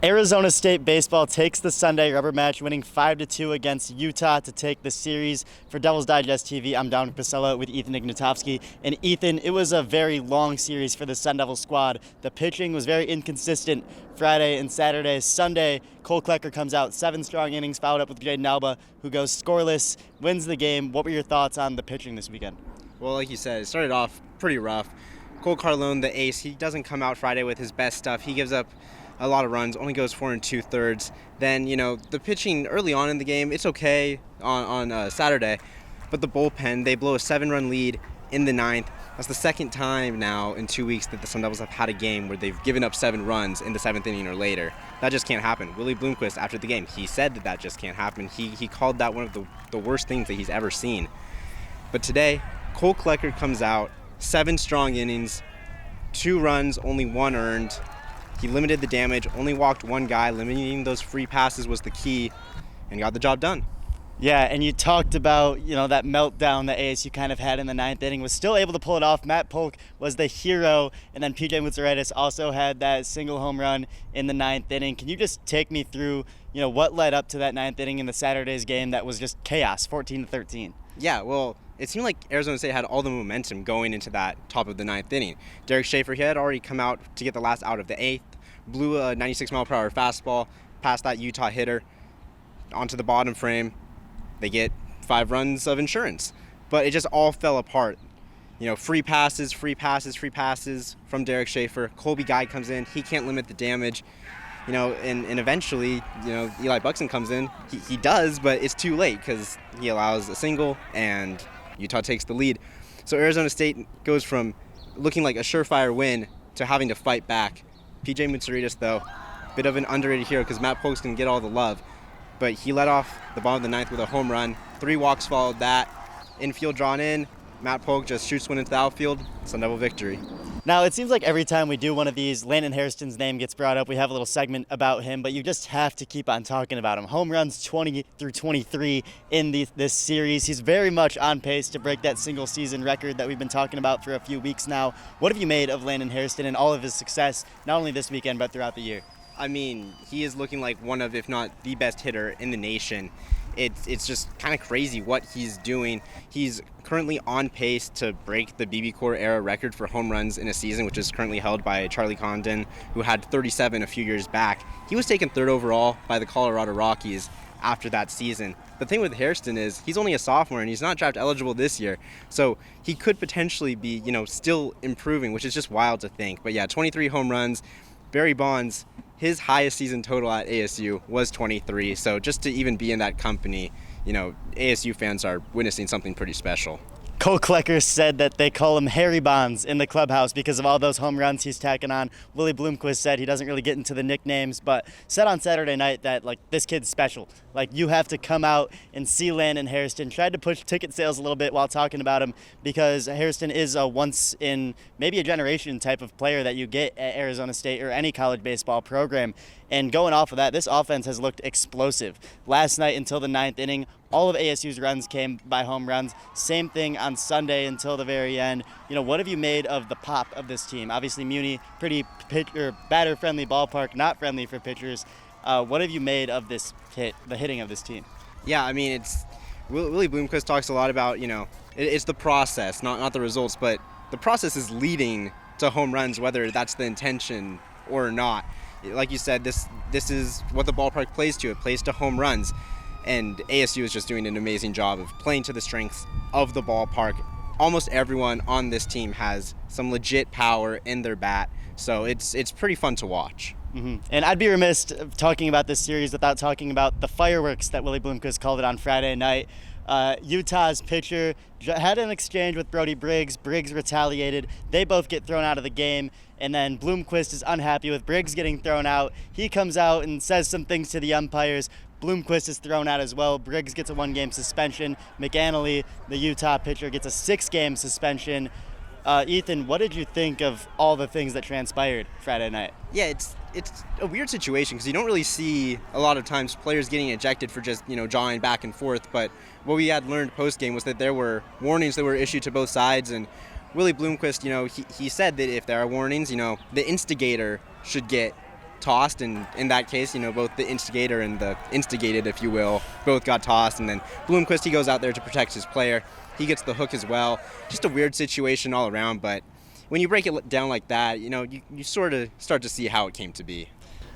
Arizona State baseball takes the Sunday rubber match, winning 5-2 against Utah to take the series. For Devil's Digest TV, I'm Dominic Pasella with Ethan Ignatowski. And Ethan, it was a very long series for the Sun Devil squad. The pitching was very inconsistent Friday and Saturday. Sunday, Cole Klecker comes out 7 strong innings, followed up with Jaden Alba, who goes scoreless, wins the game. What were your thoughts on the pitching this weekend? Well, like you said, it started off pretty rough. Cole Carlone, the ace, he doesn't come out Friday with his best stuff. He gives up a lot of runs, only goes 4 2/3. Then, the pitching early on in the game, it's okay on Saturday, but the bullpen, they blow a 7-run lead in the 9th. That's the second time now in 2 weeks that the Sun Devils have had a game where they've given up 7 runs in the 7th inning or later. That just can't happen. Willie Bloomquist, after the game, he said that just can't happen. He called that one of the worst things that he's ever seen. But today, Cole Klecker comes out, 7 strong innings, 2 runs, only 1 earned. He limited the damage, only walked 1 guy. Limiting those free passes was the key, and got the job done. Yeah, and you talked about, that meltdown that ASU kind of had in the 9th inning, was still able to pull it off. Matt Polk was the hero, and then PJ Mutsaritis also had that single home run in the 9th inning. Can you just take me through, what led up to that 9th inning in the Saturday's game that was just chaos, 14-13? Yeah, well, it seemed like Arizona State had all the momentum going into that top of the 9th inning. Derek Schaefer, he had already come out to get the last out of the 8th, blew a 96-mile-per-hour fastball past that Utah hitter onto the bottom frame. They get 5 runs of insurance. But it just all fell apart. Free passes from Derek Schaefer. Colby Guy comes in. He can't limit the damage. And eventually, Eli Buxton comes in. He does, but it's too late because he allows a single and Utah takes the lead. So Arizona State goes from looking like a surefire win to having to fight back. PJ Mutsaritis, though, bit of an underrated hero because Matt Polk's going to get all the love. But he led off the bottom of the 9th with a home run. 3 walks followed that. Infield drawn in. Matt Polk just shoots one into the outfield. Sun Devil victory. Now, it seems like every time we do one of these, Landon Hairston's name gets brought up. We have a little segment about him, but you just have to keep on talking about him. Home runs 20 through 23 in this series. He's very much on pace to break that single-season record that we've been talking about for a few weeks now. What have you made of Landon Hairston and all of his success, not only this weekend, but throughout the year? I mean, he is looking like one of, if not the best hitter in the nation. It's just kind of crazy what he's doing. He's currently on pace to break the BB Core era record for home runs in a season, which is currently held by Charlie Condon, who had 37 a few years back. He was taken 3rd overall by the Colorado Rockies after that season. The thing with Hairston is he's only a sophomore and he's not draft eligible this year. So he could potentially be, still improving, which is just wild to think. But yeah, 23 home runs. Barry Bonds, his highest season total at ASU was 23. So just to even be in that company, ASU fans are witnessing something pretty special. Cole Klecker said that they call him Harry Bonds in the clubhouse because of all those home runs he's tacking on. Willie Bloomquist said he doesn't really get into the nicknames, but said on Saturday night that, this kid's special. You have to come out and see Landon Hairston. Tried to push ticket sales a little bit while talking about him because Hairston is a once in maybe a generation type of player that you get at Arizona State or any college baseball program. And going off of that, this offense has looked explosive. Last night until the 9th inning, all of ASU's runs came by home runs. Same thing on Sunday until the very end. What have you made of the pop of this team? Obviously, Muni, pretty batter-friendly ballpark, not friendly for pitchers. What have you made of the hitting of this team? Yeah, I mean, Willie Bloomquist talks a lot about, it's the process, not the results, but the process is leading to home runs, whether that's the intention or not. Like you said, this is what the ballpark plays to. It plays to home runs. And ASU is just doing an amazing job of playing to the strengths of the ballpark. Almost everyone on this team has some legit power in their bat, so it's pretty fun to watch. Mm-hmm. And I'd be remiss talking about this series without talking about the fireworks that Willie Bloomquist called it on Friday night. Utah's pitcher had an exchange with Brody Briggs. Briggs retaliated. They both get thrown out of the game. And then Bloomquist is unhappy with Briggs getting thrown out. He comes out and says some things to the umpires. Bloomquist is thrown out as well. Briggs gets a 1-game suspension. McAnally, the Utah pitcher, gets a 6-game suspension. Ethan, what did you think of all the things that transpired Friday night? Yeah, it's a weird situation because you don't really see a lot of times players getting ejected for just jawing back and forth. But what we had learned post game was that there were warnings that were issued to both sides, and Willie Bloomquist, he said that if there are warnings, the instigator should get tossed, and in that case, both the instigator and the instigated, if you will, both got tossed, and then Bloomquist, he goes out there to protect his player. He gets the hook as well. Just a weird situation all around, but when you break it down like that, you sort of start to see how it came to be.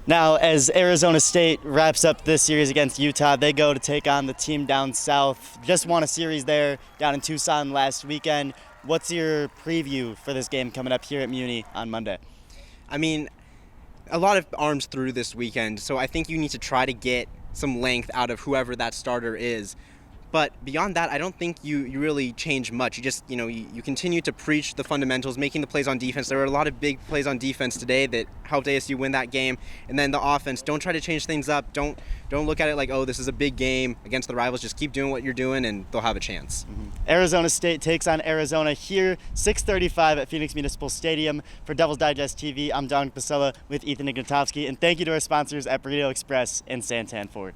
Now, as Arizona State wraps up this series against Utah, they go to take on the team down south. Just won a series there down in Tucson last weekend. What's your preview for this game coming up here at Muni on Monday? I mean, a lot of arms through this weekend, so I think you need to try to get some length out of whoever that starter is. But beyond that, I don't think you really change much. You just, you continue to preach the fundamentals, making the plays on defense. There were a lot of big plays on defense today that helped ASU win that game. And then the offense, don't try to change things up. Don't look at it like, oh, this is a big game against the rivals. Just keep doing what you're doing, and they'll have a chance. Arizona State takes on Arizona here, 6:35 at Phoenix Municipal Stadium. For Devil's Digest TV, I'm Dominic Pasella with Ethan Ignatowski. And thank you to our sponsors at Burrito Express and Santan Ford.